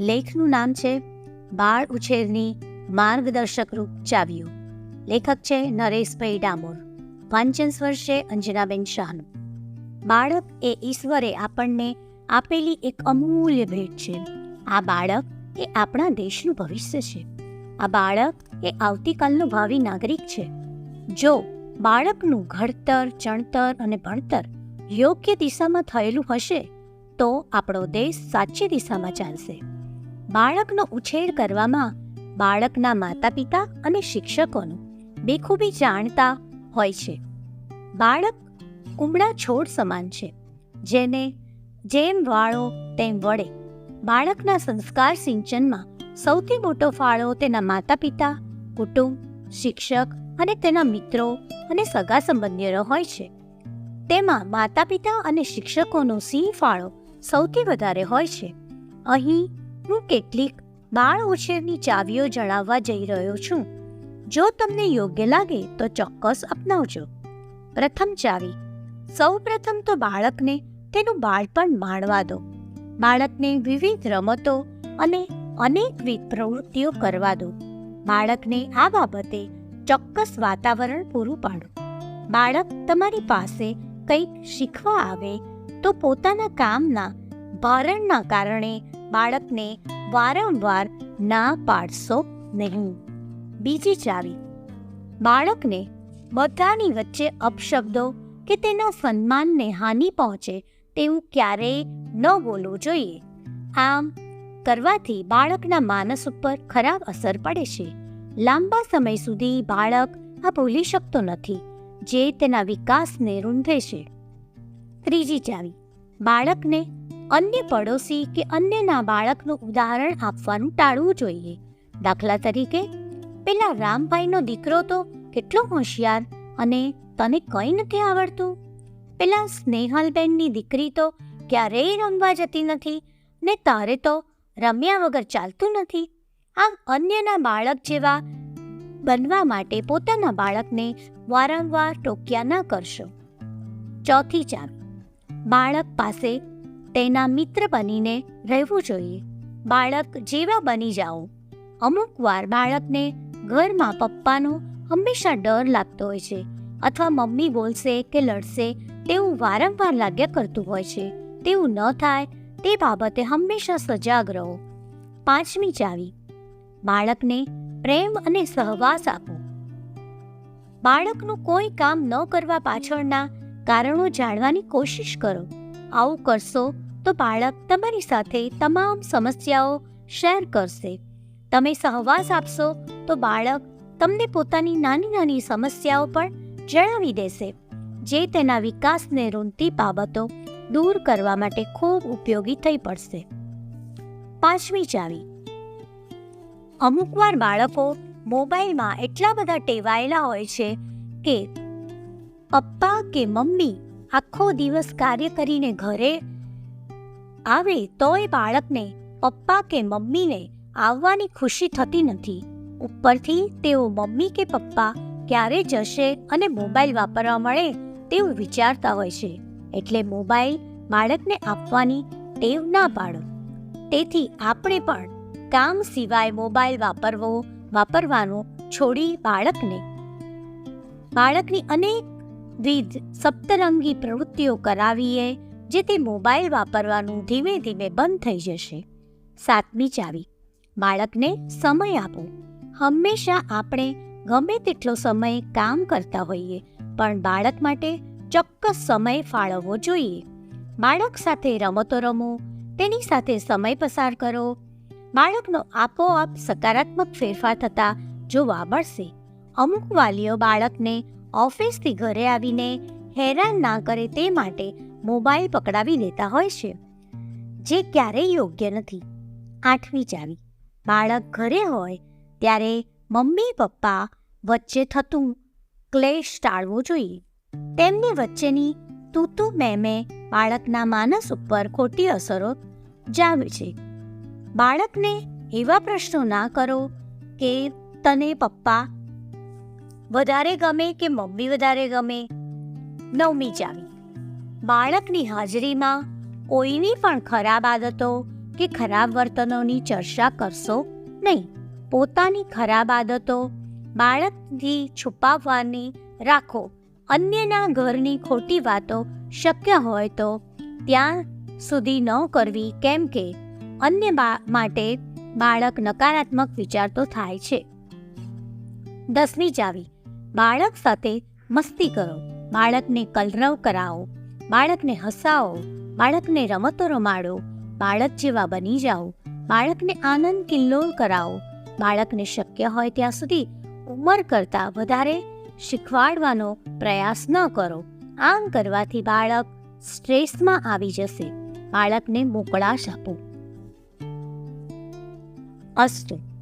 લેખનું નામ છે બાળ ઉછેરની માર્ગદર્શકરૂપ ચાવીઓ. લેખક છે નરેશભાઈ ડામોર. વાંચન સ્વર છે અંજનાબેન શાહનું. બાળક એ ઈશ્વરે આપણને આપેલી એક અમૂલ્ય ભેટ છે. આ બાળક એ આપણા દેશનું ભવિષ્ય છે. આ બાળક એ આવતીકાલનું ભાવિ નાગરિક છે. જો બાળકનું ઘડતર, ચણતર અને ભણતર યોગ્ય દિશામાં થયેલું હશે તો આપણો દેશ સાચી દિશામાં ચાલશે. બાળકનો ઉછેર કરવામાં બાળકના માતા પિતા અને શિક્ષકોનું બેખૂબી જાણતા હોય છે. બાળક કુમળા છોડ સમાન છે, જેને જેમ વાળો તેમ વળે. બાળકના સંસ્કાર સિંચનમાં સૌથી મોટો ફાળો તેના માતા પિતા, કુટુંબ, શિક્ષક અને તેના મિત્રો અને સગા સંબંધીઓનો હોય છે. તેમાં માતા પિતા અને શિક્ષકોનો સિંહ ફાળો સૌથી વધારે હોય છે. અહીં હું કેટલીક બાળ ઉછેરની ચાવીઓ જણાવવા જઈ રહ્યો છું. જો તમને યોગ્ય લાગે તો ચોક્કસ અપનાવજો. પ્રથમ ચાવી. સૌ પ્રથમ તો બાળકને તેનું બાળપણ માણવા દો. બાળકને વિવિધ રમતો અને અનેકવિધ પ્રવૃત્તિઓ કરવા દો. બાળકને આ બાબતે ચોક્કસ વાતાવરણ પૂરું પાડો. બાળક તમારી પાસે કંઈક શીખવા આવે તો પોતાના કામના ભારણના કારણે બાળકને વારંવાર ના પાડશો નહીં. બીજી ચાવી. બાળકને બધાની વચ્ચે અપશબ્દો કે તેના સન્માનને હાનિ પહોંચે તેવું ક્યારેય ન બોલવું જોઈએ. આમ કરવાથી બાળકના માનસ ઉપર ખરાબ અસર પડે છે. લાંબા સમય સુધી બાળક આ ભૂલી શકતો નથી, જે તેના વિકાસને રૂંધે છે. ત્રીજી ચાવી. બાળકને અન્ય પડોશી કે અન્યના બાળકનું ઉદાહરણ આપવાનું ટાળવું જોઈએ. દાખલા તરીકે, પેલા રામભાઈનો દીકરો તો કેટલો હોશિયાર અને તને કંઈ નથી આવડતું. પેલા સ્નેહલબેનની દીકરી તો ક્યારેય રમવા જતી નથી ને તારે તો રમ્યા વગર ચાલતું નથી. આમ અન્યના બાળક જેવા બનવા માટે પોતાના બાળકને વારંવાર ટોક્યા ન કરશો. ચોથી ચાવી. બાળક પાસે તેના મિત્ર બનીને રહેવું જોઈએ. બાળક જેવા બની જાઓ. અમુક વાર બાળકને ઘરમાં પપ્પાનો હંમેશા ડર લાગતો હોય છે, અથવા મમ્મી બોલશે કે લડશે તેવું વારંવાર લાગ્યા કરતું હોય છે. તેવું ન થાય તે બાબતે હંમેશા સજાગ રહો. પાંચમી ચાવી. બાળકને પ્રેમ અને સહવાસ આપો. બાળકનું કોઈ કામ ન કરવા પાછળના કારણો જાણવાની કોશિશ કરો. આવું કરશો તો બાળક તમારી સાથે તમામ સમસ્યાઓ શેર કરશે. તમે સહવાસ આપશો તો બાળક તમને પોતાની નાની નાની સમસ્યાઓ પણ જણાવી દેશે, જે તેના વિકાસને રૂંધતી બાબતો દૂર કરવા માટે ખૂબ ઉપયોગી થઈ પડશે. પાંચમી ચાવી. અમુકવાર બાળકો મોબાઈલમાં એટલા બધા ટેવાયેલા હોય છે કે પપ્પા કે મમ્મી આખો દિવસ કાર્ય કરીને ઘરે આવે તોય બાળકને પપ્પા કે મમ્મીને આવવાની ખુશી થતી નથી. ઉપરથી તેઓ મમ્મી કે પપ્પા ક્યારે જશે અને મોબાઈલ વાપરવા મળે તેવું વિચારતા હોય છે. એટલે મોબાઈલ બાળકને આપવાની ટેવ ના પાડો. તેથી આપણે પણ કામ સિવાય મોબાઈલ વાપરવાનો છોડી બાળકની અનેકવિધ સપ્તરંગી પ્રવૃત્તિઓ કરાવીએ, જેથી મોબાઈલ વાપરવાનું ધીમે ધીમે બંધ થઈ જશે. સાતમી ચાવી. બાળકને સમય આપો. હંમેશા આપણે ગમે તેટલો સમય કામ કરતા હોઈએ, પણ બાળક માટે ચોક્કસ સમય ફાળવવો જોઈએ. બાળક સાથે રમતો રમો, તેની સાથે સમય પસાર કરો. બાળકનો આપોઆપ સકારાત્મક ફેરફાર થતા જોવા મળશે. અમુક વાલીઓ બાળકને ઓફિસથી ઘરે આવીને હેરાન ના કરે તે માટે મોબાઈલ પકડાવી દેતા હોય છે, જે ક્યારેય યોગ્ય નથી. આઠમી ચાવી. બાળક ઘરે હોય ત્યારે મમ્મી પપ્પા વચ્ચે થતું ક્લેશ ટાળવો જોઈએ. તેમની વચ્ચેની તું મેં બાળકના માનસ ઉપર ખોટી અસરો જાવે છે. બાળકને એવા પ્રશ્નો ના કરો કે તને પપ્પા વધારે ગમે કે મમ્મી વધારે ગમે. નવમી ચાવી. બાળકની હાજરીમાં કોઈની પણ ખરાબ આદતો કે ખરાબ વર્તનોની ચર્ચા કરશો નહીં. પોતાની ખરાબ આદતો બાળકથી છુપાવવાની રાખો. અન્યના ઘરની ખોટી વાતો શક્ય હોય તો ત્યાં સુધી ન કરવી, કેમ કે અન્ય માટે બાળક નકારાત્મક વિચારતો થાય છે. 10મી ચાવી, બાળક સાથે મસ્તી કરો. બાળકને કલરવ કરાવો, બાળકને હસાવો, બાળકને રમતો રમાડો, બાળક જેવા બની જાઓ, બાળકને આનંદ કિલ્લોલ કરાવો. બાળકને શક્ય હોય ત્યાં સુધી ઉંમર કરતાં વધારે શીખવાડવાનો પ્રયાસ ન કરો. આમ કરવાથી બાળક સ્ટ્રેસમાં આવી જશે. બાળકને મોકળાશ આપો. અસ્તુ.